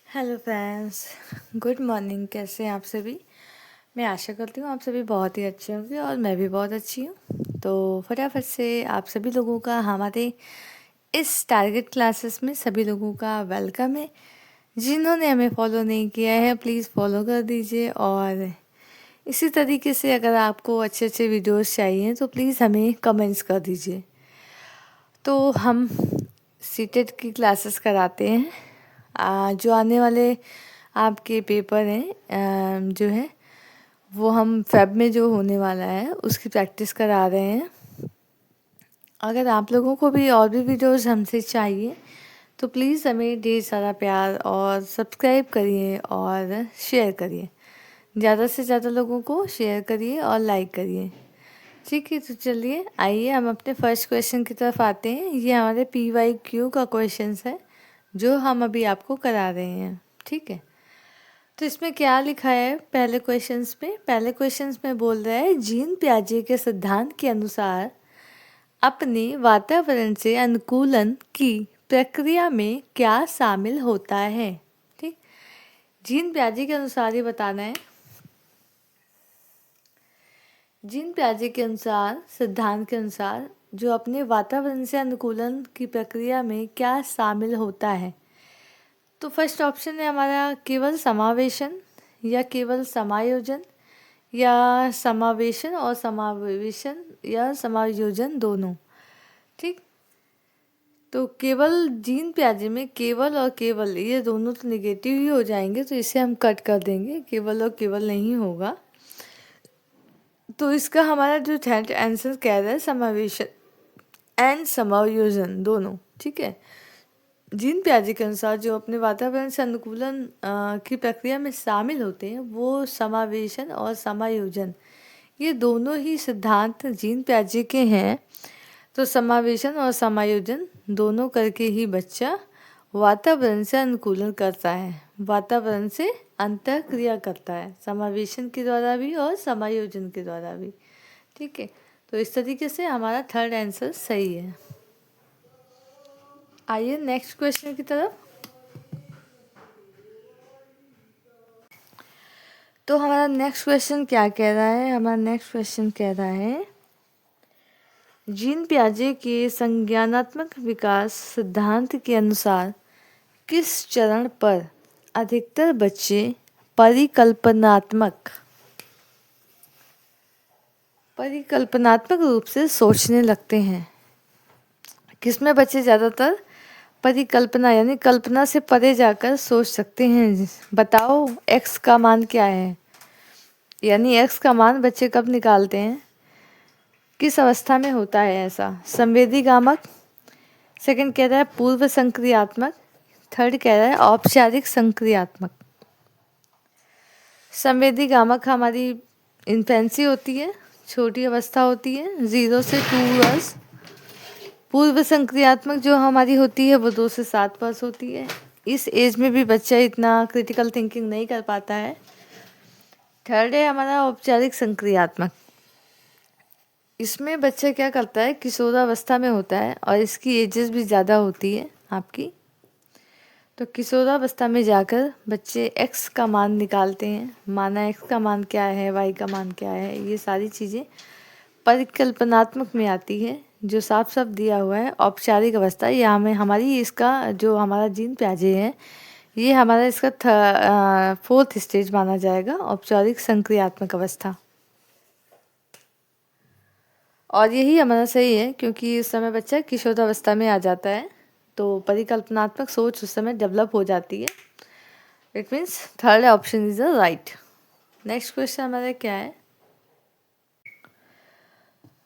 Hello friends, good morning. कैसे हैं आप सभी? मैं आशा करती हूँ आप सभी बहुत ही अच्छे होंगे और मैं भी बहुत अच्छी हूँ। तो फटाफट से आप सभी लोगों का हमारे इस टारगेट क्लासेस में सभी लोगों का वेलकम है। जिन्होंने हमें फॉलो नहीं किया है प्लीज़ फॉलो कर दीजिए, और इसी तरीके से अगर आपको अच्छे अच्छे वीडियोस चाहिए तो प्लीज़ हमें कमेंट्स कर दीजिए। तो हम सीटेट की क्लासेस कराते हैं। जो आने वाले आपके पेपर हैं जो है वो हम फेब में जो होने वाला है उसकी प्रैक्टिस करा रहे हैं। अगर आप लोगों को भी और भी वीडियोस हमसे चाहिए तो प्लीज़ हमें ढेर सारा प्यार और सब्सक्राइब करिए और शेयर करिए। ज़्यादा से ज़्यादा लोगों को शेयर करिए और लाइक करिए। ठीक है, तो चलिए आइए हम अपने फर्स्ट क्वेश्चन की तरफ आते हैं। ये हमारे PYQ का क्वेश्चन है जो हम अभी आपको करा रहे हैं। ठीक है, तो इसमें क्या लिखा है पहले क्वेश्चंस में बोल रहा है जीन पियाजे के सिद्धांत के अनुसार अपने वातावरण से अनुकूलन की प्रक्रिया में क्या शामिल होता है। ठीक, जीन पियाजे के अनुसार ये बताना है। जीन पियाजे के अनुसार सिद्धांत के अनुसार जो अपने वातावरण से अनुकूलन की प्रक्रिया में क्या शामिल होता है। तो फर्स्ट ऑप्शन है हमारा केवल समावेशन या केवल समायोजन या समावेशन और समावेशन या समायोजन दोनों। ठीक, तो केवल जीन पियाजे में केवल और केवल ये दोनों तो निगेटिव ही हो जाएंगे, तो इसे हम कट कर देंगे, केवल और केवल नहीं होगा। तो इसका हमारा जो थर्ड आंसर कह रहा है समावेशन एंड समायोजन दोनों। ठीक है, जीन पियाजे के अनुसार जो अपने वातावरण से अनुकूलन की प्रक्रिया में शामिल होते हैं वो समावेशन और समायोजन, ये दोनों ही सिद्धांत जीन पियाजे के हैं। तो समावेशन और समायोजन दोनों करके ही बच्चा वातावरण से अनुकूलन करता है, वातावरण से अंतःक्रिया करता है, समावेशन के द्वारा भी और समायोजन के द्वारा भी। ठीक है, तो इस तरीके से हमारा थर्ड आंसर सही है। आइए नेक्स्ट क्वेश्चन की तरफ। तो हमारा नेक्स्ट क्वेश्चन क्या कह रहा है? हमारा नेक्स्ट क्वेश्चन कह रहा है जीन पियाजे के संज्ञानात्मक विकास सिद्धांत के अनुसार किस चरण पर अधिकतर बच्चे परिकल्पनात्मक रूप से सोचने लगते हैं। किसमें बच्चे ज़्यादातर परिकल्पना यानी कल्पना से परे जाकर सोच सकते हैं? बताओ x का मान क्या है, यानी x का मान बच्चे कब निकालते हैं, किस अवस्था में होता है ऐसा? संवेदीगामक, सेकंड कह रहा है पूर्व संक्रियात्मक, थर्ड कह रहा है औपचारिक संक्रियात्मक। संवेदीगामक हमारी इन्फेंसी होती है, छोटी अवस्था होती है 0 से 2 वर्ष। पूर्व संक्रियात्मक जो हमारी होती है वो 2 से 7 वर्ष होती है। इस एज में भी बच्चा इतना क्रिटिकल थिंकिंग नहीं कर पाता है। थर्ड है हमारा औपचारिक संक्रियात्मक। इसमें बच्चा क्या करता है, किशोरावस्था में होता है और इसकी एजेस भी ज़्यादा होती है आपकी। तो किशोरावस्था में जाकर बच्चे x का मान निकालते हैं, माना x का मान क्या है, y का मान क्या है, ये सारी चीज़ें परिकल्पनात्मक में आती है जो साफ साफ दिया हुआ है। औपचारिक अवस्था ये हमें हमारी इसका जो हमारा जीन पियाजे है ये हमारा इसका फोर्थ स्टेज माना जाएगा, औपचारिक संक्रियात्मक अवस्था। और यही हमारा सही है क्योंकि इस समय बच्चा किशोरावस्था में आ जाता है तो परिकल्पनात्मक सोच उस समय डेवलप हो जाती है। It means third option is the right. Next question हमारा क्या है?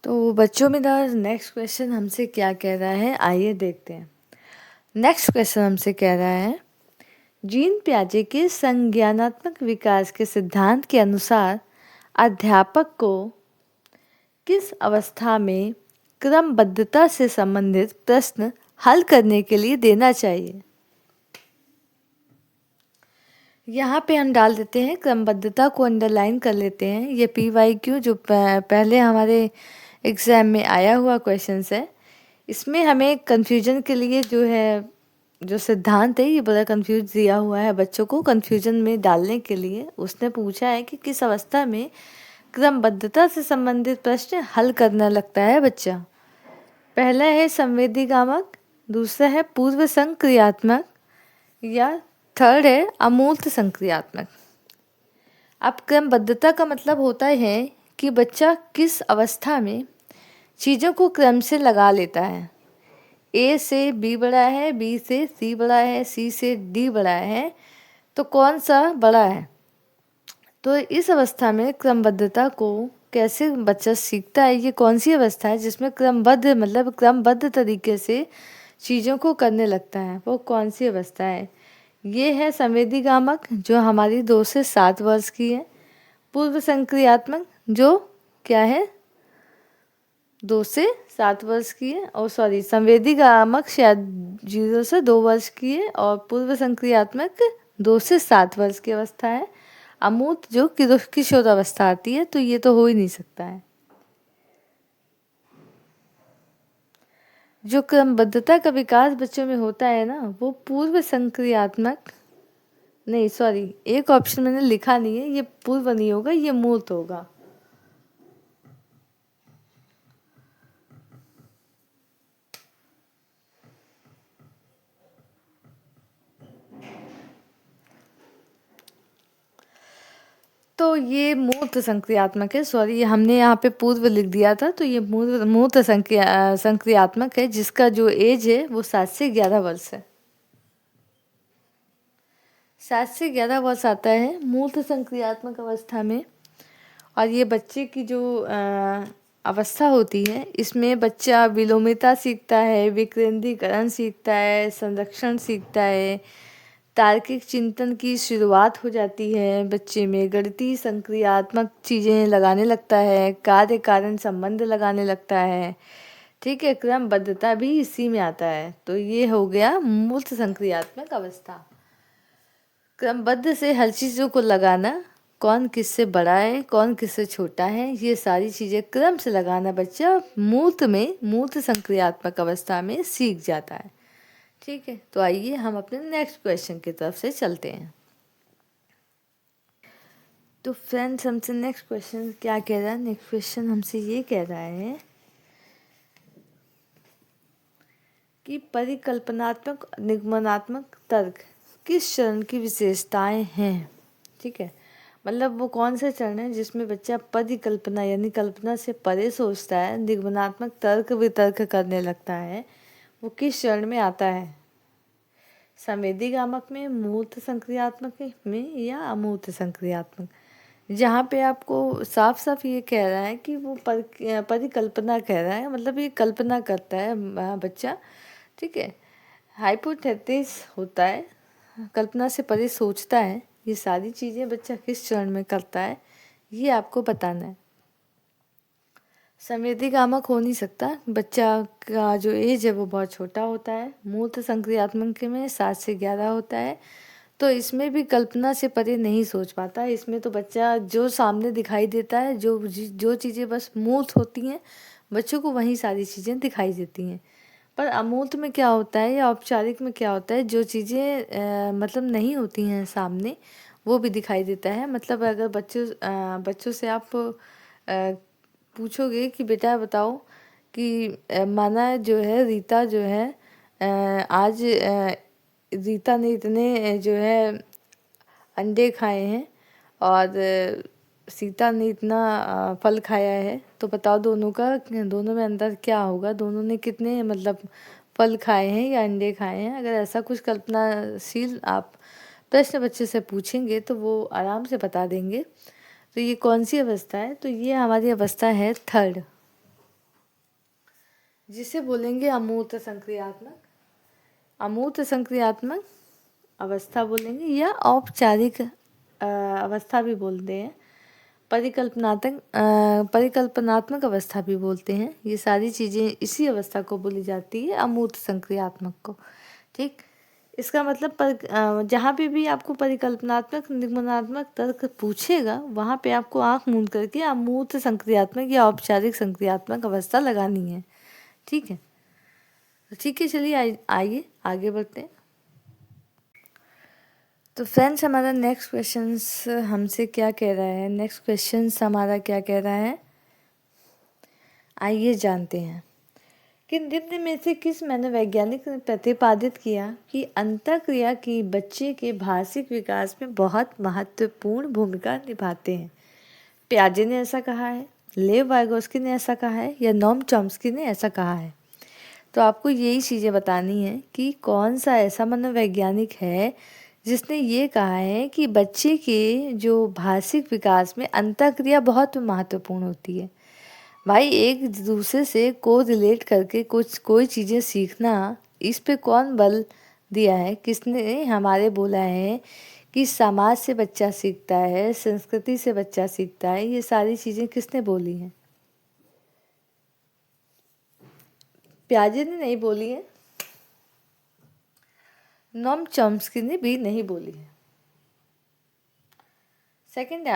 तो बच्चों में नेक्स्ट क्वेश्चन हमसे क्या कह रहा है, आइए देखते हैं। नेक्स्ट क्वेश्चन हमसे कह रहा है जीन पियाजे के संज्ञानात्मक विकास के सिद्धांत के अनुसार अध्यापक को किस अवस्था में क्रमबद्धता से संबंधित प्रश्न हल करने के लिए देना चाहिए? यहाँ पे हम डाल देते हैं, क्रमबद्धता को अंडरलाइन कर लेते हैं। ये PYQ जो पहले हमारे एग्ज़ाम में आया हुआ क्वेश्चन है, इसमें हमें कन्फ्यूजन के लिए जो है जो सिद्धांत है ये बड़ा कंफ्यूज दिया हुआ है बच्चों को कंफ्यूजन में डालने के लिए। उसने पूछा है कि किस अवस्था में क्रमबद्धता से संबंधित प्रश्न हल करने लगता है बच्चा। पहला है संवेदीगामक, दूसरा है पूर्व संक्रियात्मक, या थर्ड है अमूर्त संक्रियात्मक। अब क्रमबद्धता का मतलब होता है कि बच्चा किस अवस्था में चीज़ों को क्रम से लगा लेता है। ए से बी बड़ा है, बी से सी बड़ा है, सी से डी बड़ा है, तो कौन सा बड़ा है। तो इस अवस्था में क्रमबद्धता को कैसे बच्चा सीखता है, ये कौन सी अवस्था है जिसमें क्रमबद्ध तरीके से चीज़ों को करने लगता है, वो कौन सी अवस्था है। ये है संवेदीगामक जो हमारी 2 से 7 वर्ष की है। पूर्व संक्रियात्मक जो क्या है 2 से 7 वर्ष की है, और संवेदीगामक शायद 0 से 2 वर्ष की है, और पूर्व संक्रियात्मक 2 से 7 वर्ष की अवस्था है। अमूर्त जो किशोर अवस्था आती है, तो ये तो हो ही नहीं सकता है। जो क्रमबद्धता का विकास बच्चों में होता है ना, वो पूर्व संक्रियात्मक नहीं, एक ऑप्शन मैंने लिखा नहीं है, ये पूर्व नहीं होगा, ये मूर्त होगा। तो ये मूर्त संक्रियात्मक है। ये हमने यहाँ पे पूर्व लिख दिया था, तो ये मूर्त संक्रियात्मक है, जिसका जो एज है वो 7 से 11 वर्ष है। 7 से 11 वर्ष आता है मूर्त संक्रियात्मक अवस्था में। और ये बच्चे की जो अवस्था होती है, इसमें बच्चा विलोमिता सीखता है, विकेंद्रीकरण सीखता है, संरक्षण सीखता है, तार्किक चिंतन की शुरुआत हो जाती है बच्चे में, गणितीय संक्रियात्मक चीज़ें लगाने लगता है, कार्य कारण संबंध लगाने लगता है। ठीक है, क्रमबद्धता भी इसी में आता है। तो ये हो गया मूर्त संक्रियात्मक अवस्था। क्रमबद्ध से हर चीज़ों को लगाना, कौन किससे बड़ा है, कौन किससे छोटा है, ये सारी चीज़ें क्रम से लगाना बच्चा मूर्त संक्रियात्मक अवस्था में सीख जाता है। ठीक है, तो आइए हम अपने नेक्स्ट क्वेश्चन की तरफ से चलते हैं। तो फ्रेंड्स, हमसे नेक्स्ट क्वेश्चन क्या कह रहा है। नेक्स्ट क्वेश्चन हमसे ये कह रहा है कि परिकल्पनात्मक निगमनात्मक तर्क किस चरण की विशेषताएं हैं। ठीक है, मतलब वो कौन सा चरण है जिसमें बच्चा परिकल्पना यानी कल्पना से परे सोचता है, निगमनात्मक तर्क वितर्क करने लगता है, वो किस चरण में आता है। संवेदीगामक में, मूर्त संक्रियात्मक में, या अमूर्त संक्रियात्मक। जहाँ पे आपको साफ साफ ये कह रहा है कि वो परिकल्पना कह रहा है, मतलब ये कल्पना करता है बच्चा। ठीक है, हाइपोथेसिस होता है, कल्पना से परे सोचता है। ये सारी चीज़ें बच्चा किस चरण में करता है, ये आपको बताना है। संवेदीगामक हो नहीं सकता, बच्चा का जो एज है वो बहुत छोटा होता है। मूर्त संक्रियात्मक में 7 से 11 होता है, तो इसमें भी कल्पना से परे नहीं सोच पाता। इसमें तो बच्चा जो सामने दिखाई देता है, जो चीज़ें बस मूर्त होती हैं, बच्चों को वही सारी चीज़ें दिखाई देती हैं। पर अमूर्त में क्या होता है या औपचारिक में क्या होता है, जो चीज़ें मतलब नहीं होती हैं सामने, वो भी दिखाई देता है। मतलब अगर बच्चों से आप पूछोगे कि बेटा बताओ कि माना जो है रीता जो है आज रीता ने इतने जो है अंडे खाए हैं और सीता ने इतना फल खाया है, तो बताओ दोनों में अंतर क्या होगा, दोनों ने कितने मतलब फल खाए हैं या अंडे खाए हैं। अगर ऐसा कुछ कल्पनाशील आप प्रश्न बच्चे से पूछेंगे तो वो आराम से बता देंगे। तो ये कौन सी अवस्था है, तो ये हमारी अवस्था है थर्ड, जिसे बोलेंगे अमूर्त संक्रियात्मक। अमूर्त संक्रियात्मक अवस्था बोलेंगे या औपचारिक अवस्था भी बोलते हैं, परिकल्पनात्मक अवस्था भी बोलते हैं। ये सारी चीज़ें इसी अवस्था को बोली जाती है, अमूर्त संक्रियात्मक को। ठीक, इसका मतलब जहाँ पे भी आपको परिकल्पनात्मक निगमनात्मक तर्क पूछेगा, वहाँ पे आपको आंख मूंद करके अमूर्त संक्रियात्मक या औपचारिक संक्रियात्मक अवस्था लगानी है। ठीक है, तो ठीक है, चलिए आइए आगे बढ़ते हैं। तो फ्रेंड्स हमारा नेक्स्ट क्वेश्चंस हमसे क्या कह रहा है, नेक्स्ट क्वेश्चंस हमारा क्या कह रहा है, आइए जानते हैं कि निम्न में से किस मनोवैज्ञानिक ने प्रतिपादित किया कि अंतःक्रिया की बच्चे के भाषिक विकास में बहुत महत्वपूर्ण भूमिका निभाते हैं। पियाजे ने ऐसा कहा है, लेव वाइगोस्की ने ऐसा कहा है, या नोम चॉम्स्की ने ऐसा कहा है। तो आपको यही चीज़ें बतानी है कि कौन सा ऐसा मनोवैज्ञानिक है जिसने ये कहा है कि बच्चे के जो भाषिक विकास में अंतःक्रिया बहुत महत्वपूर्ण होती है। भाई एक दूसरे से को रिलेट करके कुछ कोई चीज़ें सीखना, इस पे कौन बल दिया है, किसने हमारे बोला है कि समाज से बच्चा सीखता है, संस्कृति से बच्चा सीखता है, ये सारी चीज़ें किसने बोली हैं? पियाजे ने नहीं बोली है, नोम चॉम्स्की ने भी नहीं बोली है। सेकंड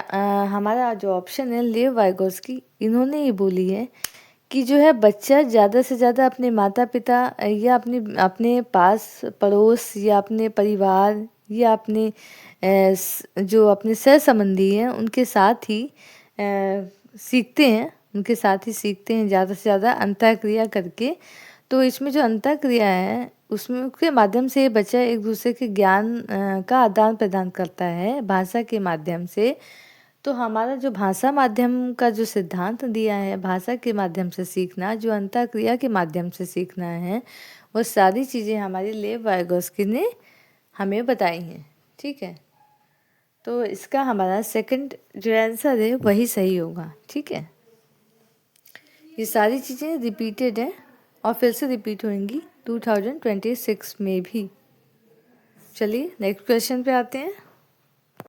हमारा जो ऑप्शन है लेव वाइगोस्की, इन्होंने ये बोली है कि जो है बच्चा ज़्यादा से ज़्यादा अपने माता पिता या अपने पास पड़ोस या अपने परिवार या अपने जो अपने सह संबंधी हैं उनके साथ ही सीखते हैं, उनके साथ ही सीखते हैं ज़्यादा से ज़्यादा अंतःक्रिया करके। तो इसमें जो अंतःक्रिया है उसमें उसके माध्यम से बच्चा एक दूसरे के ज्ञान का आदान प्रदान करता है भाषा के माध्यम से। तो हमारा जो भाषा माध्यम का जो सिद्धांत दिया है, भाषा के माध्यम से सीखना, जो अंतःक्रिया के माध्यम से सीखना है, वो सारी चीज़ें हमारी लेव वाइगोस्की ने हमें बताई हैं। ठीक है, तो इसका हमारा सेकंड जो आंसर है वही सही होगा। ठीक है, ये सारी चीज़ें रिपीटेड हैं और फिर से रिपीट होंगी 2026 में भी। चलिए नेक्स्ट क्वेश्चन पे आते हैं।